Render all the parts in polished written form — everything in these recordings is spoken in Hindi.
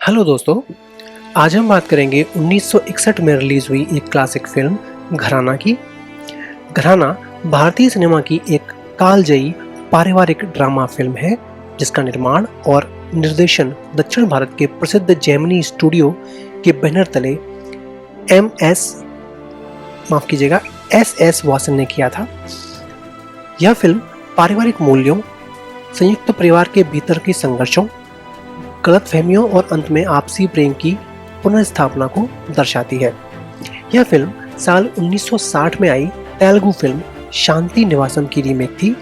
हेलो दोस्तों, आज हम बात करेंगे 1961 में रिलीज हुई एक क्लासिक फिल्म घराना की। घराना भारतीय सिनेमा की एक कालजयी पारिवारिक ड्रामा फिल्म है जिसका निर्माण और निर्देशन दक्षिण भारत के प्रसिद्ध जेमिनी स्टूडियो के बैनर तले एस एस वासन ने किया था। यह फिल्म पारिवारिक मूल्यों, संयुक्त परिवार के भीतर के संघर्षों, गलतफहमियों और अंत में आपसी प्रेम की पुनर्स्थापना को दर्शाती है। यह फिल्म साल 1960 में आई तेलुगु फिल्म शांति निवासम की रीमेक थी।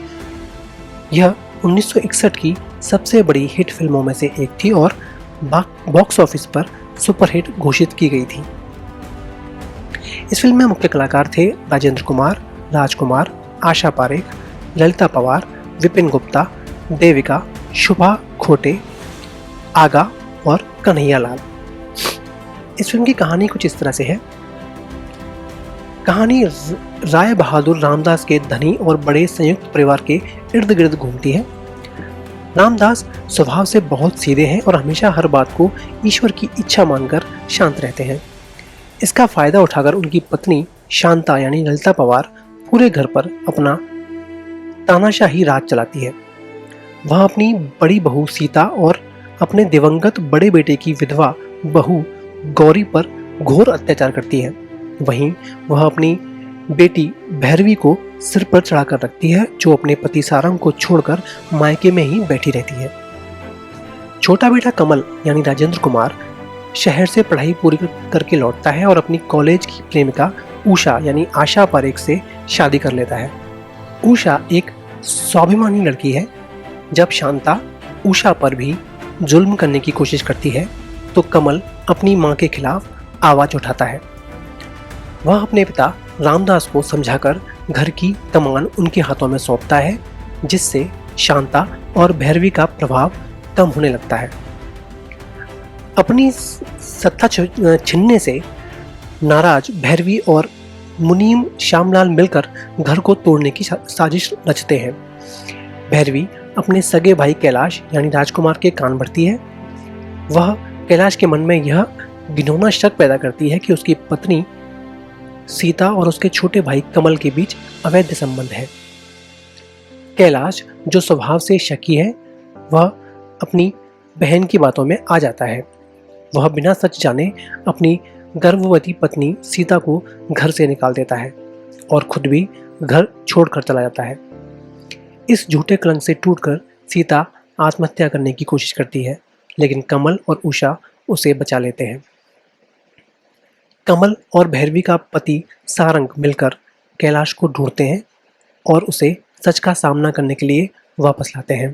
यह 1961 की सबसे बड़ी हिट फिल्मों में से एक थी और बॉक्स ऑफिस पर सुपरहिट घोषित की गई थी। इस फिल्म में मुख्य कलाकार थे राजेंद्र कुमार, राजकुमार, आशा पारेख, ललिता पवार, विपिन गुप्ता, देविका, शुभा खोटे, आगा और कन्हैया लाल। इस फिल्म की कहानी कुछ इस तरह से है। कहानी राय बहादुर रामदास के धनी और बड़े संयुक्त परिवार के इर्द गिर्द घूमती है। रामदास स्वभाव से बहुत सीधे हैं और हमेशा हर बात को ईश्वर की इच्छा मानकर शांत रहते हैं। इसका फायदा उठाकर उनकी पत्नी शांता यानी ललिता पवार पूरे घर पर अपना तानाशाही राज चलाती है। वह अपनी बड़ी बहू सीता और अपने दिवंगत बड़े बेटे की विधवा बहू गौरी पर घोर अत्याचार करती है। वहीं वह अपनी बेटी भैरवी को सिर पर चढ़ाकर रखती है, जो अपने पति सारंग को छोड़कर मायके में ही बैठी रहती है। छोटा बेटा कमल यानी राजेंद्र कुमार शहर से पढ़ाई पूरी करके लौटता है और अपनी कॉलेज की प्रेमिका उषा यानी आशा पारेख से शादी कर लेता है। उषा एक स्वाभिमानी लड़की है। जब शांता उषा पर भी जुल्म करने की कोशिश करती है तो कमल अपनी मां के खिलाफ आवाज उठाता है। वह अपने पिता रामदास को समझाकर घर की कमान उनके हाथों में सौंपता है, जिससे शांता और भैरवी का प्रभाव कम होने लगता है। अपनी सत्ता छीनने से नाराज भैरवी और मुनीम श्यामलाल मिलकर घर को तोड़ने की साजिश रचते हैं। भैरवी अपने सगे भाई कैलाश यानी राजकुमार के कान भरती है। वह कैलाश के मन में यह घिनौना शक पैदा करती है कि उसकी पत्नी सीता और उसके छोटे भाई कमल के बीच अवैध संबंध है। कैलाश जो स्वभाव से शकी है, वह अपनी बहन की बातों में आ जाता है। वह बिना सच जाने अपनी गर्भवती पत्नी सीता को घर से निकाल देता है और खुद भी घर छोड़कर चला जाता है। इस झूठे कलंक से टूटकर सीता आत्महत्या करने की कोशिश करती है, लेकिन कमल और उषा उसे बचा लेते हैं। कमल और भैरवी का पति सारंग मिलकर कैलाश को ढूंढते हैं और उसे सच का सामना करने के लिए वापस लाते हैं।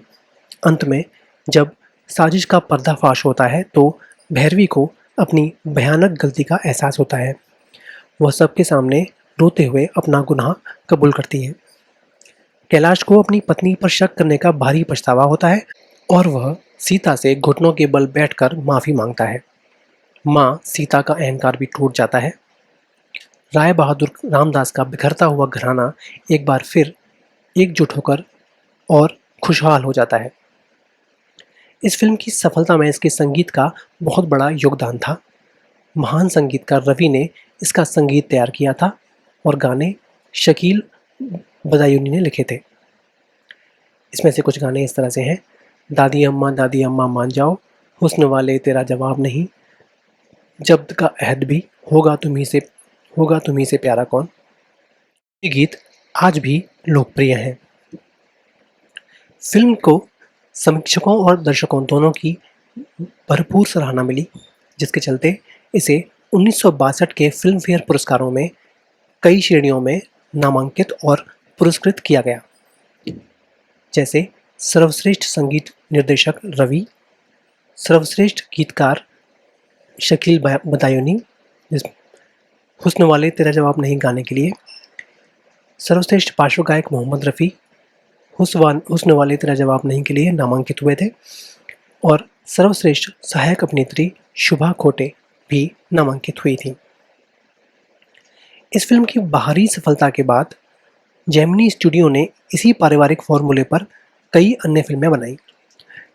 अंत में जब साजिश का पर्दाफाश होता है तो भैरवी को अपनी भयानक गलती का एहसास होता है। वह सबके सामने रोते हुए अपना गुनाह कबूल करती है। कैलाश को अपनी पत्नी पर शक करने का भारी पछतावा होता है और वह सीता से घुटनों के बल बैठकर माफी मांगता है। मां सीता का अहंकार भी टूट जाता है। राय बहादुर रामदास का बिखरता हुआ घराना एक बार फिर एकजुट होकर और खुशहाल हो जाता है। इस फिल्म की सफलता में इसके संगीत का बहुत बड़ा योगदान था। महान संगीतकार रवि ने इसका संगीत तैयार किया था और गाने शकील बदायूनी ने लिखे थे। इसमें से कुछ गाने इस तरह से हैं: दादी अम्मा मान जाओ, हुस्न वाले तेरा जवाब नहीं, जब्त का अहद भी, होगा तुम्ही से प्यारा कौन। ये गीत आज भी लोकप्रिय हैं। फिल्म को समीक्षकों और दर्शकों दोनों की भरपूर सराहना मिली, जिसके चलते इसे 1962 के फिल्म फेयर पुरस्कारों में कई श्रेणियों में नामांकित और पुरस्कृत किया गया, जैसे सर्वश्रेष्ठ संगीत निर्देशक रवि, सर्वश्रेष्ठ गीतकार शकील बदायूनी हुस्न वाले तेरा जवाब नहीं गाने के लिए, सर्वश्रेष्ठ पार्श्व गायक मोहम्मद रफ़ी हुस्न वाले तेरा जवाब नहीं के लिए नामांकित हुए थे और सर्वश्रेष्ठ सहायक अभिनेत्री शुभा खोटे भी नामांकित हुई थी। इस फिल्म की बाहरी सफलता के बाद जेमिनी स्टूडियो ने इसी पारिवारिक फॉर्मूले पर कई अन्य फिल्में बनाई।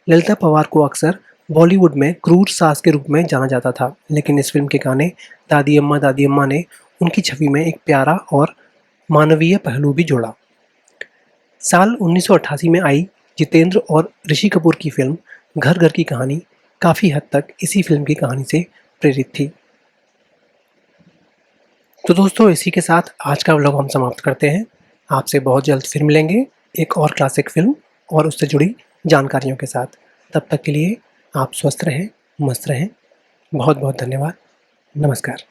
ललिता पवार को अक्सर बॉलीवुड में क्रूर सास के रूप में जाना जाता था, लेकिन इस फिल्म के गाने दादी अम्मा ने उनकी छवि में एक प्यारा और मानवीय पहलू भी जोड़ा। साल 1988 में आई जितेंद्र और ऋषि कपूर की फिल्म घर घर की कहानी काफ़ी हद तक इसी फिल्म की कहानी से प्रेरित थी। तो दोस्तों, इसी के साथ आज का व्लॉग हम समाप्त करते हैं। आपसे बहुत जल्द फिर मिलेंगे एक और क्लासिक फिल्म और उससे जुड़ी जानकारियों के साथ। तब तक के लिए आप स्वस्थ रहें, मस्त रहें। बहुत बहुत धन्यवाद। नमस्कार।